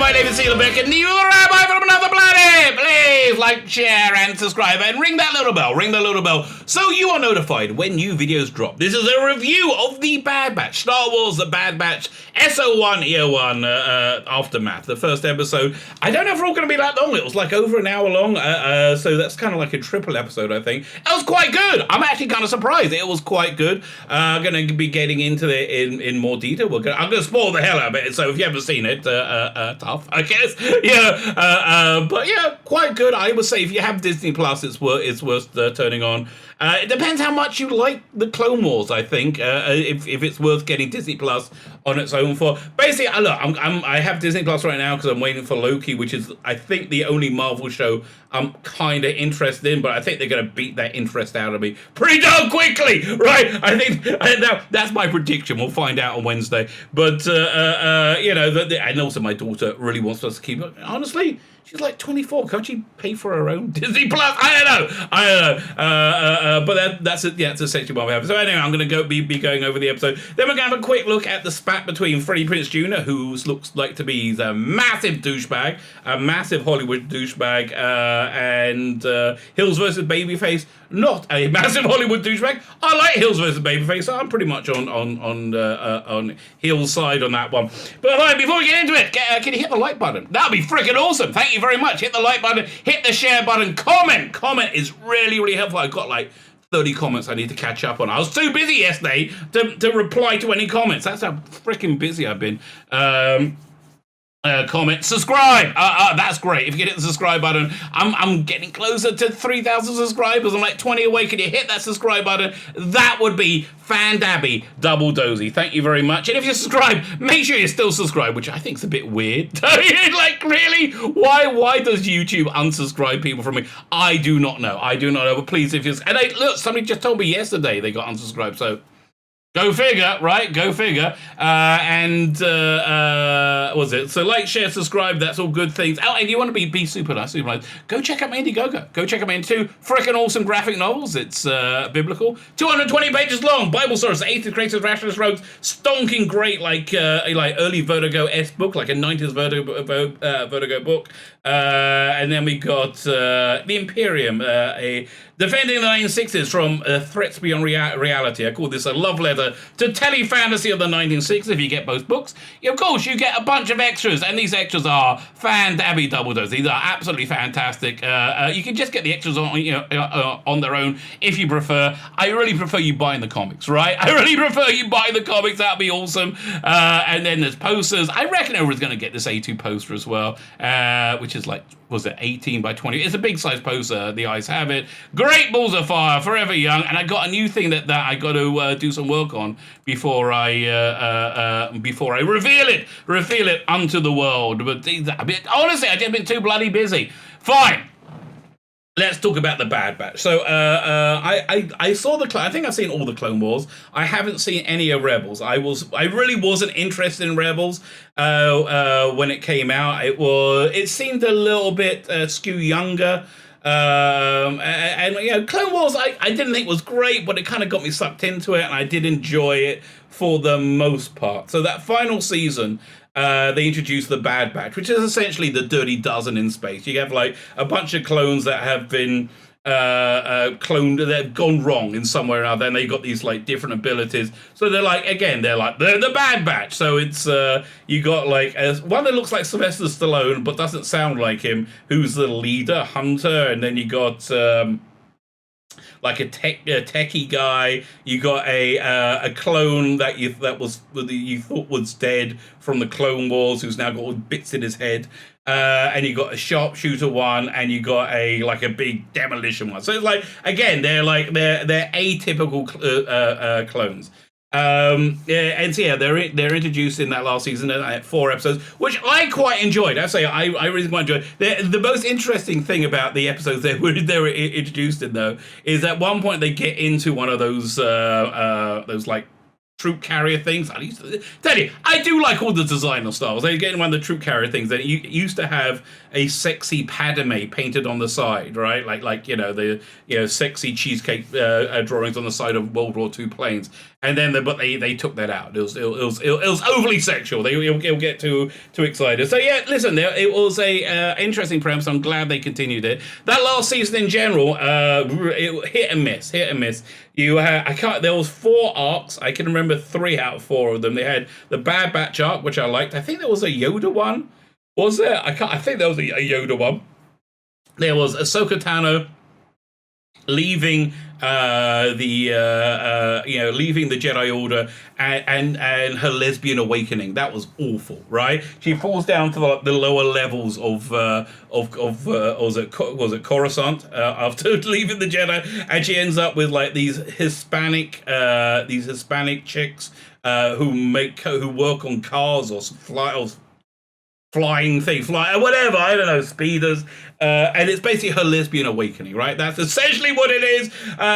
My name is Tzvi Lebetkin, the Rabbi from another planet. Please like, share, and subscribe, and ring that little bell. Ring the little bell so you are notified when new videos drop. This is a review of The Bad Batch, Star Wars: The Bad Batch, S01E01 Aftermath, the first episode. I don't know if we're all going to be that long. It was like over an hour long, so that's kind of like a triple episode, I think. It was quite good. I'm actually kind of surprised. It was quite good. I'm going to be getting into it in more detail. I'm going to spoil the hell out of it, so if you haven't seen it, tough, I guess. Yeah, but yeah, quite good. I would say if you have Disney Plus, it's worth turning on. It depends how much you like the Clone Wars, I think, if it's worth getting Disney Plus on its own for. Basically, look, I have Disney Plus right now because I'm waiting for Loki, which is, I think, the only Marvel show I'm kind of interested in, but I think they're going to beat that interest out of me pretty darn quickly, right? I think that's my prediction. We'll find out on Wednesday. But, and also my daughter really wants us to keep it. Honestly, she's like 24. Can't she pay for her own Disney Plus? I don't know. But that's essentially what we have. So anyway, I'm going to be going over the episode. Then we're going to have a quick look at the spat between Freddy Prince Jr., who looks like to be a massive douchebag, a massive Hollywood douchebag, and Hills versus Babyface, not a massive Hollywood douchebag. I like Hills versus Babyface, so I'm pretty much on Hills' side on that one. But before we get into it, can you hit the like button? That'd be freaking awesome. Thank you very much. Hit the like button, hit the share button, comment. Comment is really, really helpful. I've got like 30 comments I need to catch up on. I was too busy yesterday to reply to any comments. That's how freaking busy I've been. Comment, subscribe. That's great. If you hit the subscribe button, I'm getting closer to 3,000 subscribers. I'm like 20 away. Can you hit that subscribe button? That would be fan-dabby double dozy. Thank you very much. And if you subscribe, make sure you're still subscribed, which I think is a bit weird. Like, really? Why does YouTube unsubscribe people from me? I do not know. But please, if you look, somebody just told me yesterday they got unsubscribed. So. Go figure, right? Go figure. Was it? So like, share, subscribe, that's all good things. Oh, and you want to be super nice, go check out my Indiegogo. Go check out my two freaking awesome graphic novels. It's biblical. 220 pages long. Bible source, 80 creators, rationalist rogues, stonking great, like early Vertigo-esque book, like a 90s Vertigo book. And then we got The Imperium, defending the 1960s from threats beyond reality. I call this a love letter to tele-fantasy of the 1960s. If you get both books, of course, you get a bunch of extras, and these extras are fan-dabby double dose. These are absolutely fantastic. You can just get the extras on their own if you prefer. I really prefer you buying the comics, right? I really prefer you buying the comics. That'd be awesome. And then there's posters. I reckon everyone's going to get this A2 poster as well, which is like, was it 18 by 20? It's a big size poster. The eyes have it. Great balls of fire, forever young. And I got a new thing that I got to do some work on before I reveal it unto the world. But honestly, I've just been too bloody busy. Fine. Let's talk about the Bad Batch. So I saw I think I've seen all the Clone Wars. I haven't seen any of Rebels. I really wasn't interested in Rebels when it came out. It seemed a little bit skew younger. Clone Wars I didn't think was great, but it kind of got me sucked into it, and I did enjoy it for the most part. So that final season, they introduced the Bad Batch, which is essentially the Dirty Dozen in space. You have like a bunch of clones that have been cloned, they've gone wrong in some way or other, and they got these like different abilities. So they're like the Bad Batch. So it's you got like one that looks like Sylvester Stallone but doesn't sound like him, who's the leader, Hunter, and then you got like a techie guy. You got a clone that you thought was dead from the Clone Wars, who's now got all bits in his head. And you got a sharpshooter one, and you got a big demolition one. So it's like, again, they're atypical clones. They're introduced in that last season at 4 episodes, which I quite enjoyed. I really quite enjoyed. The most interesting thing about the episodes they were introduced in, though, is at one point they get into one of those like troop carrier things. I used to tell you, I do like all the design of Star Wars. They're getting one of the troop carrier things that you used to have a sexy Padme painted on the side, right? Like the sexy cheesecake drawings on the side of World War II planes. And then but they took that out. It was overly sexual. They'll get too excited. So yeah, listen, it was a interesting premise. I'm glad they continued it. That last season in general, it hit and miss. There was 4 arcs. I can remember 3 out of 4 of them. They had the Bad Batch arc, which I liked. I think there was a Yoda one. Was there? I think there was a Yoda one. There was Ahsoka Tano leaving leaving the Jedi Order and her lesbian awakening. That was awful, right? She falls down to the lower levels of was it Coruscant after leaving the Jedi, and she ends up with like these Hispanic chicks who work on cars or flying thing, whatever, I don't know, speeders, and it's basically her lesbian awakening, right? That's essentially what it is.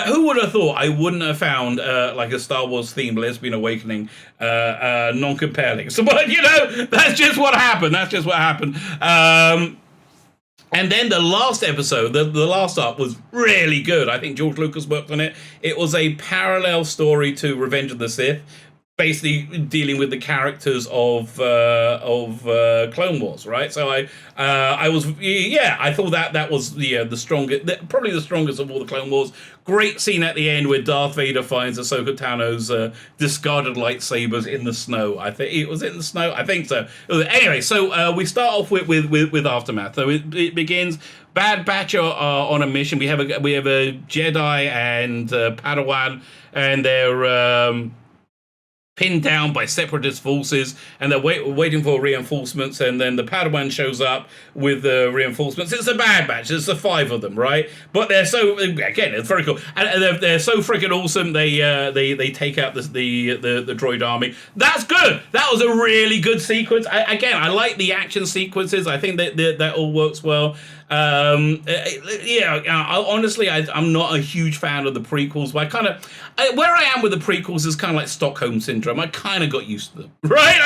Who would have thought I wouldn't have found like a Star Wars themed lesbian awakening non-compelling? So, but that's just what happened. And then the last episode, the last arc was really good. I think George Lucas worked on it. It was a parallel story to Revenge of the Sith, basically dealing with the characters of Clone Wars, right? So I thought that was the strongest, probably the strongest of all the Clone Wars. Great scene at the end where Darth Vader finds Ahsoka Tano's discarded lightsabers in the snow. I think it was in the snow. I think so. Anyway, so we start off with Aftermath. So it begins. Bad Batch are on a mission. We have a Jedi and Padawan, and they're pinned down by separatist forces, and they're waiting for reinforcements, and then the Padawan shows up with the reinforcements. It's a Bad Batch. There's the 5 of them, right? But they're so, again, it's very cool, and they're so freaking awesome. They take out the droid army. That's good. That was a really good sequence. I like the action sequences. I think that all works well. Honestly, I'm not a huge fan of the prequels, but where I am with the prequels is kind of like Stockholm Syndrome. I kind of got used to them, right?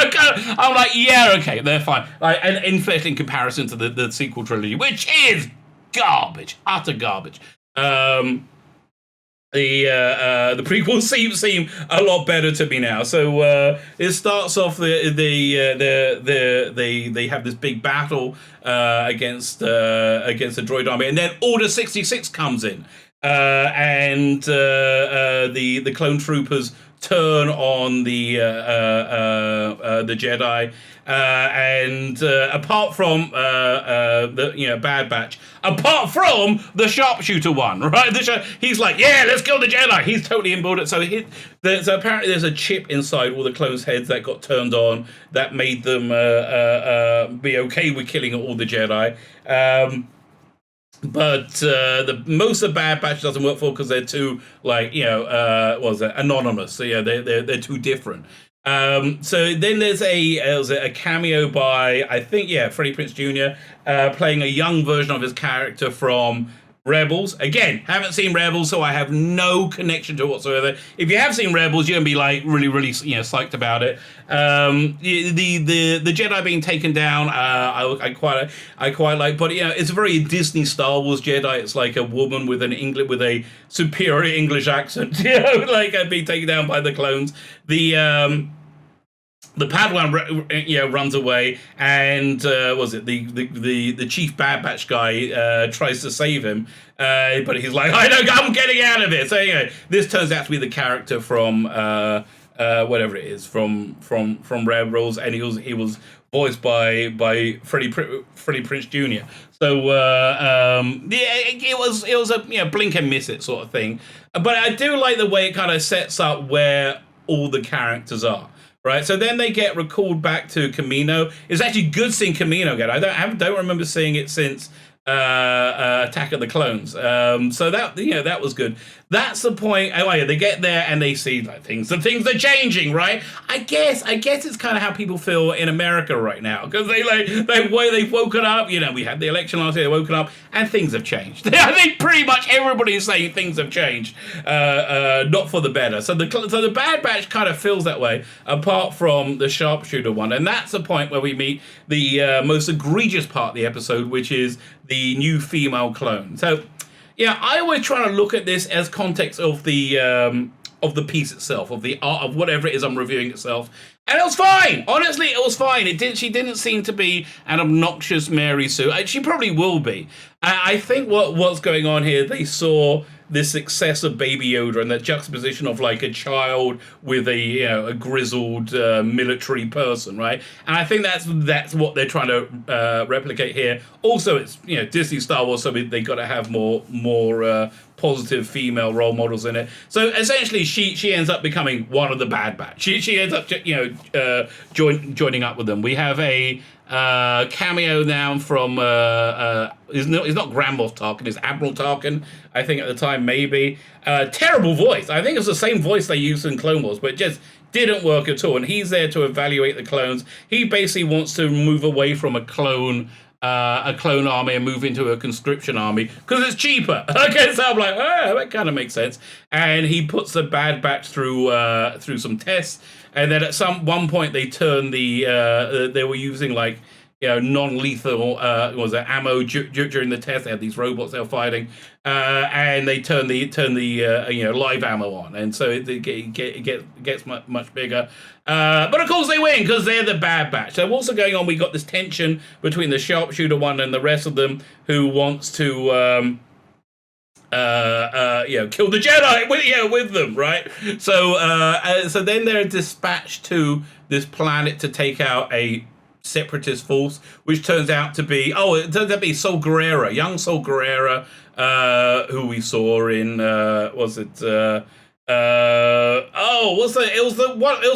I'm like, yeah, okay, they're fine. And in fact, in comparison to the sequel trilogy, which is garbage, utter garbage. The prequels seem a lot better to me now. So it starts off they have this big battle against the droid army, and then Order 66 comes in, and the clone troopers turn on the Jedi, and apart from the Bad Batch, apart from the sharpshooter one, right? He's like, yeah, let's kill the Jedi. He's totally in board. So apparently there's a chip inside all the clones' heads that got turned on that made them be okay with killing all the Jedi. But the most of Bad Batch doesn't work for because they're too anonymous. So yeah, they're too different. So then there's a cameo by Freddy Prince Jr. Playing a young version of his character from Rebels. Again, haven't seen Rebels, so I have no connection to it whatsoever. If you have seen Rebels, you're gonna be like really psyched about it. The Jedi being taken down, I quite like, but it's a very Disney Star Wars Jedi. It's like a woman with a superior English accent, being taken down by the clones. The Padawan, runs away, and the chief Bad Batch guy tries to save him, but he's like, I'm getting out of it. So this turns out to be the character from whatever it is from Rebels, and he was voiced by Freddy Prince Jr. So it was a blink and miss it sort of thing, but I do like the way it kind of sets up where all the characters are. Right, so then they get recalled back to Kamino. It's actually good seeing Kamino again. I don't remember seeing it since Attack of the Clones. So that was good. That's the point. Anyway, they get there and they see like things are changing, right? I guess it's kind of how people feel in America right now, because they've woken up. You know, we had the election last year. They woken up and things have changed. I think pretty much everybody is saying things have changed, not for the better. So the Bad Batch kind of feels that way, apart from the sharpshooter one, and that's the point where we meet the most egregious part of the episode, which is the new female clone. So. Yeah, I always try to look at this as context of the piece itself, of the art of whatever it is I'm reviewing itself, and it was fine. Honestly, it was fine. She didn't seem to be an obnoxious Mary Sue. She probably will be. I think what's going on here, they saw the success of Baby Yoda and that juxtaposition of like a child with a grizzled military person, right? And I think that's what they're trying to replicate here. Also, it's Disney Star Wars, so they got to have more positive female role models in it. So essentially, she ends up becoming one of the Bad Batch. She ends up joining up with them. We have a cameo now from he's not Grand Moff Tarkin, it's Admiral Tarkin, I think at the time, maybe. Terrible voice. I think it's the same voice they used in Clone Wars, but it just didn't work at all. And he's there to evaluate the clones. He basically wants to move away from a clone army and move into a conscription army because it's cheaper. Okay, so I'm like, that kind of makes sense. And he puts the Bad Batch through some tests, and then at one point they turn they were using like non-lethal ammo during the test. They had these robots they were fighting, and they turn the live ammo on, and so it gets much bigger. But of course they win because they're the Bad Batch. So also going on, we got this tension between the sharpshooter one and the rest of them, who wants to kill the Jedi with them, right? So then they're dispatched to this planet to take out a separatist force, which turns out to be Sol Guerrera, young Sol Guerrera, who we saw in it was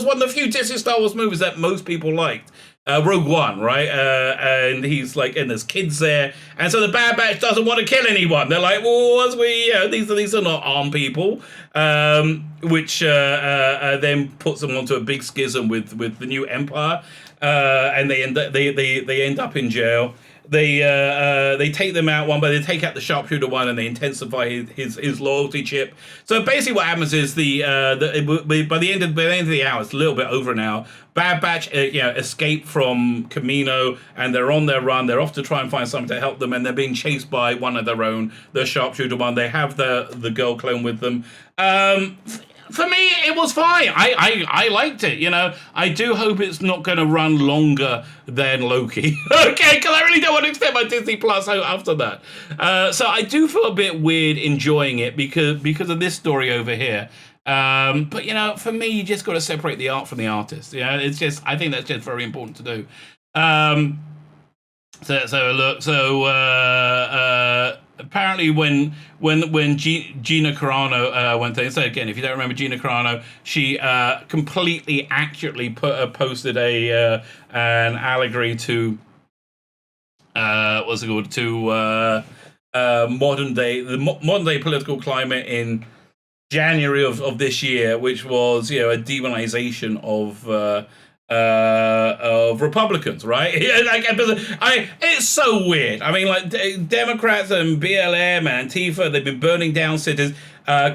one of the few Disney Star Wars movies that most people liked. Rogue One, right? And he's like, and there's kids there, and so the Bad Batch doesn't want to kill anyone. They're like, well, these are not armed people, which then puts them onto a big schism with the new Empire, and they end up in jail. They take them out one, but they take out the sharpshooter one, and they intensify his loyalty chip. So basically, what happens is by the end of the hour, it's a little bit over an hour. Bad Batch, escape from Camino, and they're on their run. They're off to try and find someone to help them, and they're being chased by one of their own, the sharpshooter one. They have the girl clone with them. For me, it was fine. I liked it, I do hope it's not going to run longer than Loki. Okay, because I really don't want to extend my Disney Plus after that. So I do feel a bit weird enjoying it because of this story over here. But, for me, you just got to separate the art from the artist. It's just, I think that's just very important to do. Apparently when Gina Carano went there, so again, if you don't remember Gina Carano, she completely accurately posted an allegory to modern day political climate in January of this year, which was a demonization of Republicans, right? It's so weird. I mean, like Democrats and BLM and Antifa, they've been burning down cities,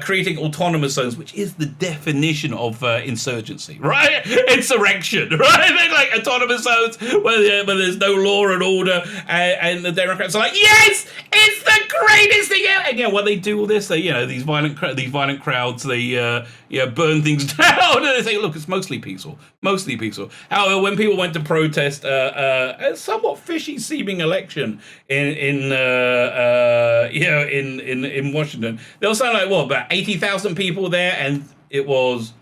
creating autonomous zones, which is the definition of insurgency, right? Insurrection, right? They're like autonomous zones where there's no law and order, and the Democrats are like, yes, it's the greatest thing ever. And when they do all this, these violent crowds, they burn things down, and they say, look, it's mostly peaceful. However, when people went to protest a somewhat fishy seeming election in Washington, they were saying like, about 80,000 people there, and it was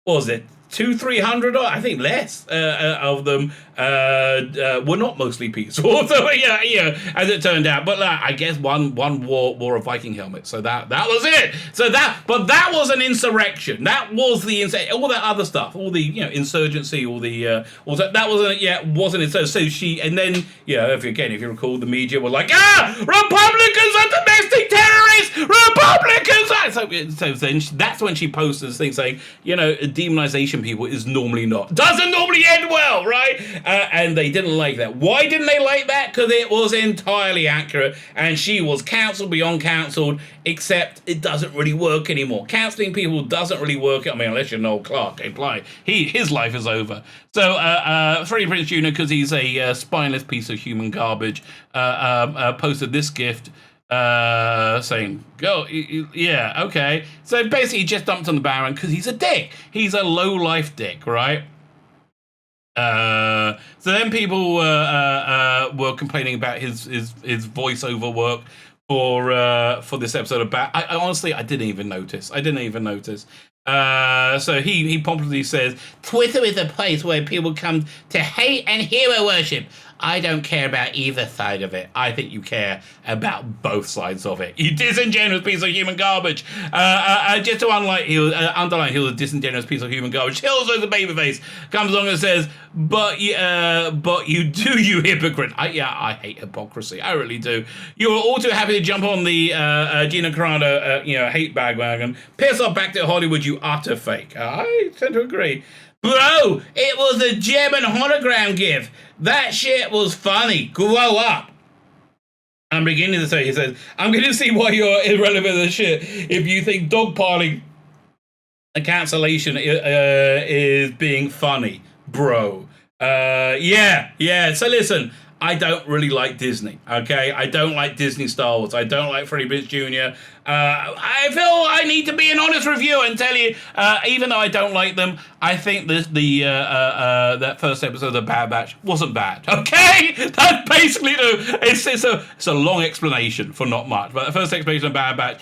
2 200-300, I think less of them were not mostly peaceful. So yeah, as it turned out. But I guess one wore a Viking helmet, so that was it. So but that was an insurrection. That was the all that other stuff, all the insurgency, all the that wasn't it. So she, and then if you recall, the media were like, Republicans are domestic terrorists, Republicans. So then that's when she posted this thing saying, demonization people doesn't normally end well, right? And they didn't like that. Why didn't they like that? Because it was entirely accurate, and she was cancelled beyond cancelled, except it doesn't really work anymore. Cancelling people doesn't really work. I mean, unless you're Noel Clark, his life is over. So Freddy Prince Jr., because he's a spineless piece of human garbage, posted this gift saying, go, yeah, okay. So basically he just dumped on the Baron because he's a dick. He's a low-life dick, right? So then people were complaining about his voiceover work for this episode of Bat. I honestly, I didn't even notice. So he pompously says, Twitter is a place where people come to hate and hero worship. I don't care about either side of it. I think you care about both sides of it. You disingenuous piece of human garbage. Just to underline, he was a disingenuous piece of human garbage. Hills as a babyface comes along and says, but you do, you hypocrite. I hate hypocrisy. I really do. You were all too happy to jump on the Gina Carano, hate bandwagon. Piss off back to Hollywood, you utter fake. I tend to agree. Bro, it was a German hologram gif. That shit was funny. Grow up. I'm beginning to say, he says, I'm going to see why you're irrelevant as shit if you think dogpiling and cancellation is being funny, bro. Yeah. So listen, I don't really like Disney, okay? I don't like Disney Star Wars. I don't like Freddy Prinze Jr. I feel I need to be an honest reviewer and tell you, even though I don't like them, I think that first episode of The Bad Batch wasn't bad, okay? That's basically it's a long explanation for not much, but the first explanation of Bad Batch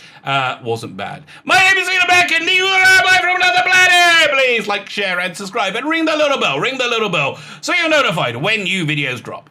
wasn't bad. My name is Tzvi Lebetkin, you Rabbi from another planet. Please like, share, and subscribe, and ring the little bell so you're notified when new videos drop.